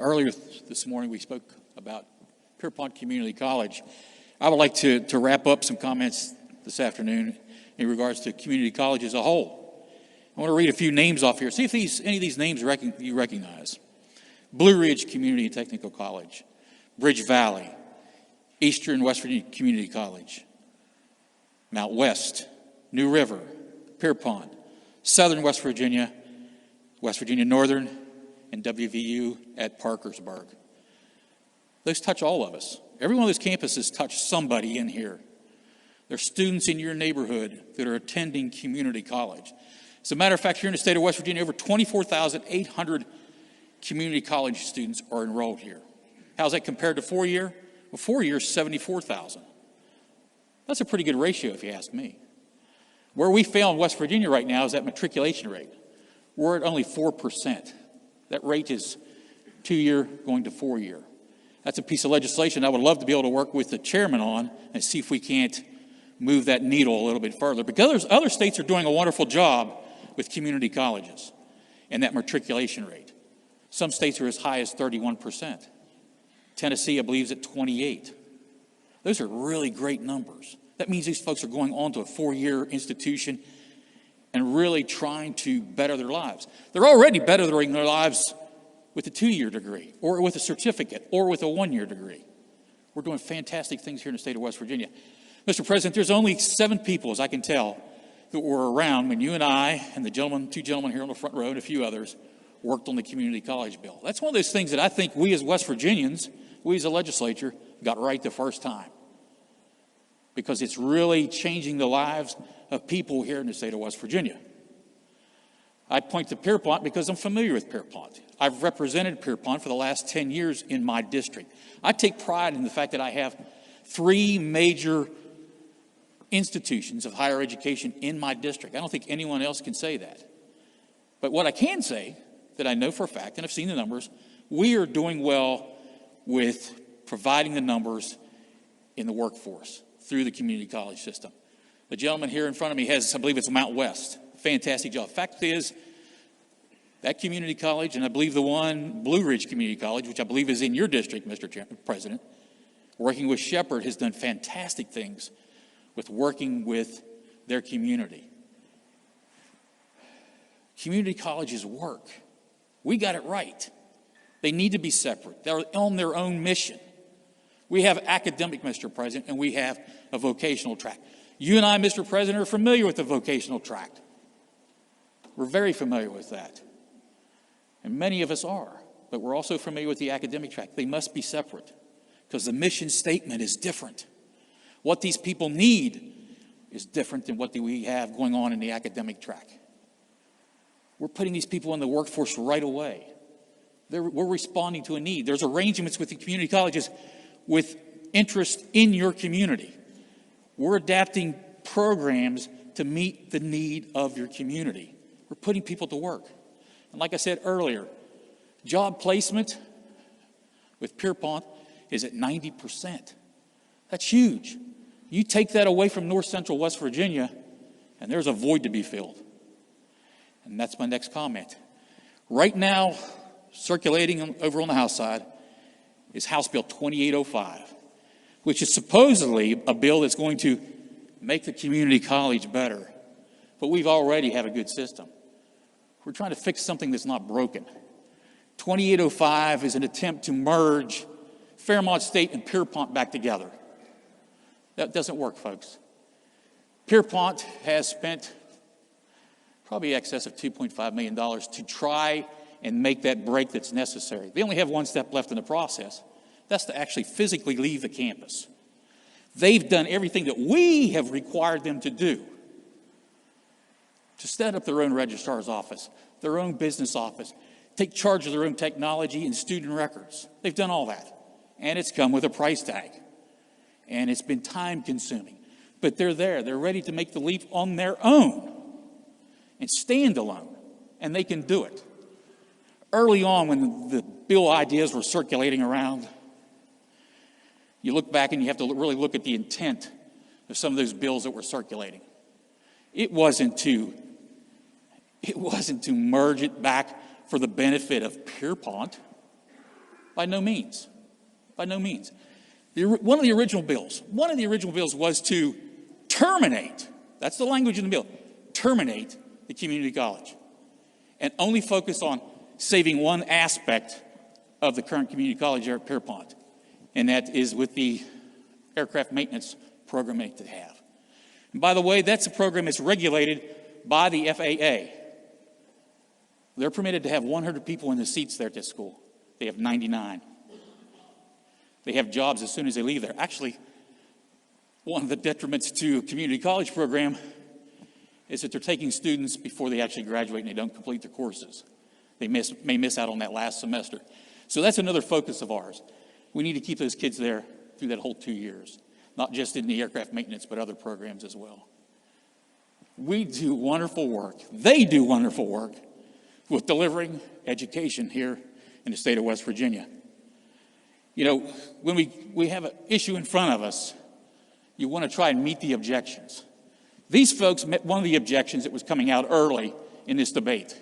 Earlier this morning, we spoke about Pierpont Community College. I would like to wrap up some comments this afternoon in regards to community college as a whole. I want to read a few names off here. See if any of these names you recognize. Blue Ridge Community and Technical College, Bridge Valley, Eastern West Virginia Community College, Mount West, New River, Pierpont, Southern West Virginia Northern, and WVU at Parkersburg. Those touch all of us. Every one of those campuses touch somebody in here. There are students in your neighborhood that are attending community college. As a matter of fact, here in the state of West Virginia, over 24,800 community college students are enrolled here. How's that compared to 4 year? Well, 4 years, 74,000. That's a pretty good ratio if you ask me. Where we fail in West Virginia right now is that matriculation rate. We're at only 4%. That rate is 2 year going to 4 year. That's a piece of legislation I would love to be able to work with the chairman on and see if we can't move that needle a little bit further. Because other states are doing a wonderful job with community colleges and that matriculation rate. Some states are as high as 31%. Tennessee, I believe, is at 28%. Those are really great numbers. That means these folks are going on to a 4-year institution and really trying to better their lives. They're already bettering their lives with a 2-year degree or with a certificate or with a 1-year degree. We're doing fantastic things here in the state of West Virginia. Mr. President, there's only 7 people, as I can tell, that were around when you and I and the gentleman, 2 gentlemen here on the front row and a few others worked on the community college bill. That's one of those things that I think we as West Virginians, we as a legislature, got right the first time. Because it's really changing the lives of people here in the state of West Virginia. I point to Pierpont because I'm familiar with Pierpont. I've represented Pierpont for the last 10 years in my district. I take pride in the fact that I have 3 major institutions of higher education in my district. I don't think anyone else can say that. But what I can say, that I know for a fact, and I've seen the numbers, we are doing well with providing the numbers in the workforce through the community college system. The gentleman here in front of me has, I believe it's Mount West. Fantastic job. Fact is, that community college, and I believe the one, Blue Ridge Community College, which I believe is in your district, Mr. President, working with Shepherd, has done fantastic things with working with their community. Community colleges work. We got it right. They need to be separate. They're on their own mission. We have academic, Mr. President, and we have a vocational track. You and I, Mr. President, are familiar with the vocational track. We're very familiar with that. And many of us are. But we're also familiar with the academic track. They must be separate because the mission statement is different. What these people need is different than what we have going on in the academic track. We're putting these people in the workforce right away. We're responding to a need. There's arrangements with the community colleges with interest in your community. We're adapting programs to meet the need of your community. We're putting people to work. And like I said earlier, job placement with Pierpont is at 90%. That's huge. You take that away from north central West Virginia, and there's a void to be filled. And that's my next comment. Right now, circulating over on the House side is House Bill 2805, which is supposedly a bill that's going to make the community college better. But we've already have a good system. We're trying to fix something that's not broken. 2805 is an attempt to merge Fairmont State and Pierpont back together. That doesn't work, folks. Pierpont has spent probably excess of $2.5 million to try and make that break that's necessary. They only have one step left in the process. That's to actually physically leave the campus. They've done everything that we have required them to do to set up their own registrar's office, their own business office, take charge of their own technology and student records. They've done all that. And it's come with a price tag. And it's been time consuming. But they're there. They're ready to make the leap on their own and stand alone. And they can do it. Early on, when the bill ideas were circulating around, you look back and you have to really look at the intent of some of those bills that were circulating. It wasn't to merge it back for the benefit of Pierpont. By no means. By no means. One of the original bills was to terminate, that's the language in the bill, terminate the community college and only focus on saving one aspect of the current community college here at Pierpont, and that is with the aircraft maintenance program that they have. And by the way, that's a program that's regulated by the FAA. They're permitted to have 100 people in the seats there at this school. They have 99. They have jobs as soon as they leave there. Actually, one of the detriments to a community college program is that they're taking students before they actually graduate and they don't complete their courses. They may miss out on that last semester. So that's another focus of ours. We need to keep those kids there through that whole 2 years, not just in the aircraft maintenance, but other programs as well. We do wonderful work. They do wonderful work with delivering education here in the state of West Virginia. You know, when we have an issue in front of us, you want to try and meet the objections. These folks met one of the objections that was coming out early in this debate,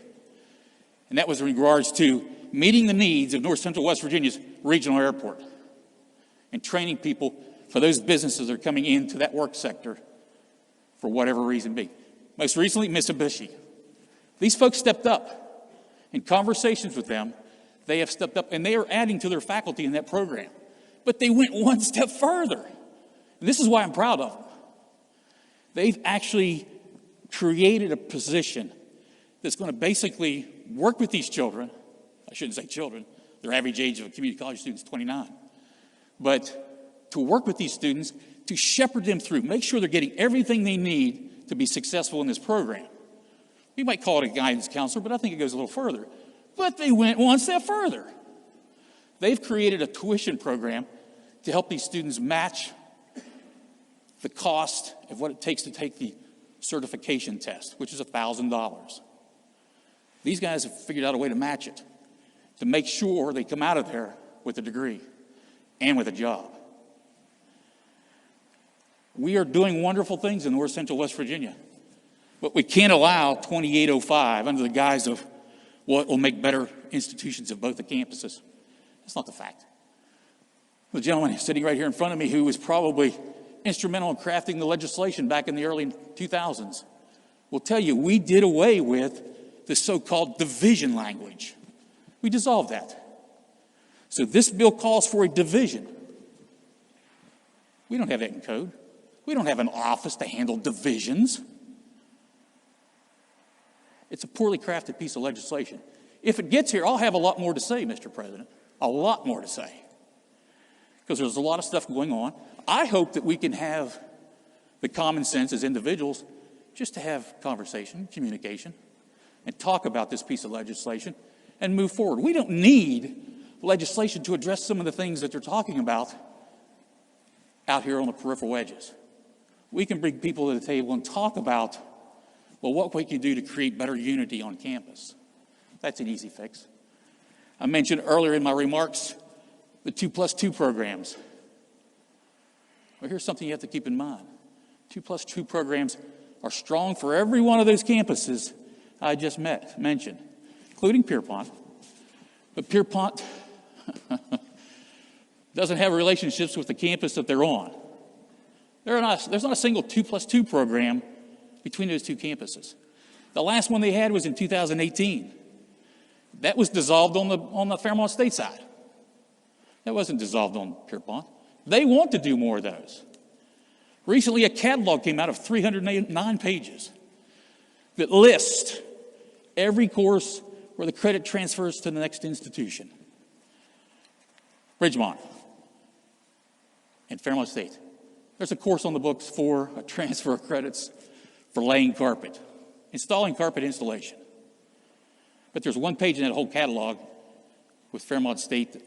and that was in regards to meeting the needs of North Central West Virginia's regional airport and training people for those businesses that are coming into that work sector for whatever reason be. Most recently, Mitsubishi. These folks stepped up. In conversations with them, they have stepped up, and they are adding to their faculty in that program. But they went one step further. And this is why I'm proud of them. They've actually created a position that's going to basically work with these children. I shouldn't say children. Their average age of a community college student is 29. But to work with these students, to shepherd them through, make sure they're getting everything they need to be successful in this program. We might call it a guidance counselor, but I think it goes a little further. But they went one step further. They've created a tuition program to help these students match the cost of what it takes to take the certification test, which is $1,000. These guys have figured out a way to match it, to make sure they come out of there with a degree and with a job. We are doing wonderful things in North Central West Virginia, but we can't allow 2805 under the guise of what will make better institutions of both the campuses. That's not the fact. The gentleman sitting right here in front of me, who was probably instrumental in crafting the legislation back in the early 2000s, will tell you we did away with the so-called division language. We dissolved that. So this bill calls for a division. We don't have that in code. We don't have an office to handle divisions. It's a poorly crafted piece of legislation. If it gets here, I'll have a lot more to say, Mr. President. A lot more to say. Because there's a lot of stuff going on. I hope that we can have the common sense as individuals just to have conversation, communication, and talk about this piece of legislation and move forward. We don't need legislation to address some of the things that they're talking about out here on the peripheral edges. We can bring people to the table and talk about, well, what we can do to create better unity on campus. That's an easy fix. I mentioned earlier in my remarks the 2+2 programs. Well, here's something you have to keep in mind. 2+2 programs are strong for every one of those campuses I just mentioned, including Pierpont. But Pierpont doesn't have relationships with the campus that they're on. There's not a single 2+2 program between those two campuses. The last one they had was in 2018. That was dissolved on the Fairmont State side. That wasn't dissolved on Pierpont. They want to do more of those. Recently, a catalog came out of 309 pages that lists every course where the credit transfers to the next institution. Ridgemont and Fairmont State. There's a course on the books for a transfer of credits for laying carpet, installing carpet installation. But there's one page in that whole catalog with Fairmont State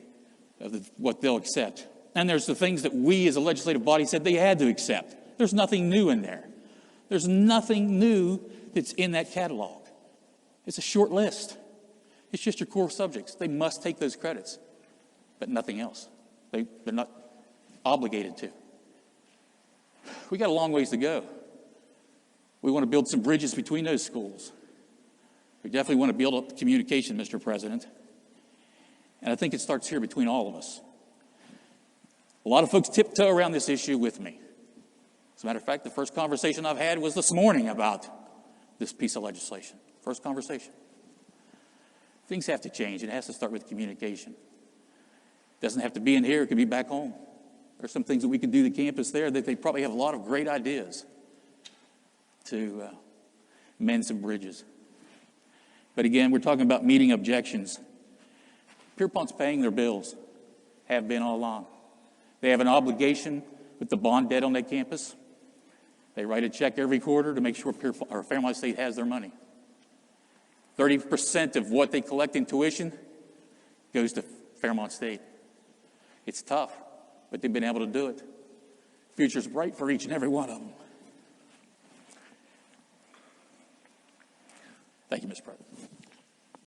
of what they'll accept. And there's the things that we as a legislative body said they had to accept. There's nothing new in there. There's nothing new that's in that catalog. It's a short list. It's just your core subjects. They must take those credits, but nothing else. They're not obligated to. We got a long ways to go. We want to build some bridges between those schools. We definitely want to build up communication, Mr. President. And I think it starts here between all of us. A lot of folks tiptoe around this issue with me. As a matter of fact, the first conversation I've had was this morning about this piece of legislation. First conversation. Things have to change. It has to start with communication. It doesn't have to be in here. It could be back home. There's some things that we can do to campus there that they probably have a lot of great ideas to mend some bridges. But again, we're talking about meeting objections. Pierpont's paying their bills, have been all along. They have an obligation with the bond debt on that campus. They write a check every quarter to make sure Fairmont State has their money. 30% of what they collect in tuition goes to Fairmont State. It's tough, but they've been able to do it. Future's bright for each and every one of them. Thank you, Mr. President.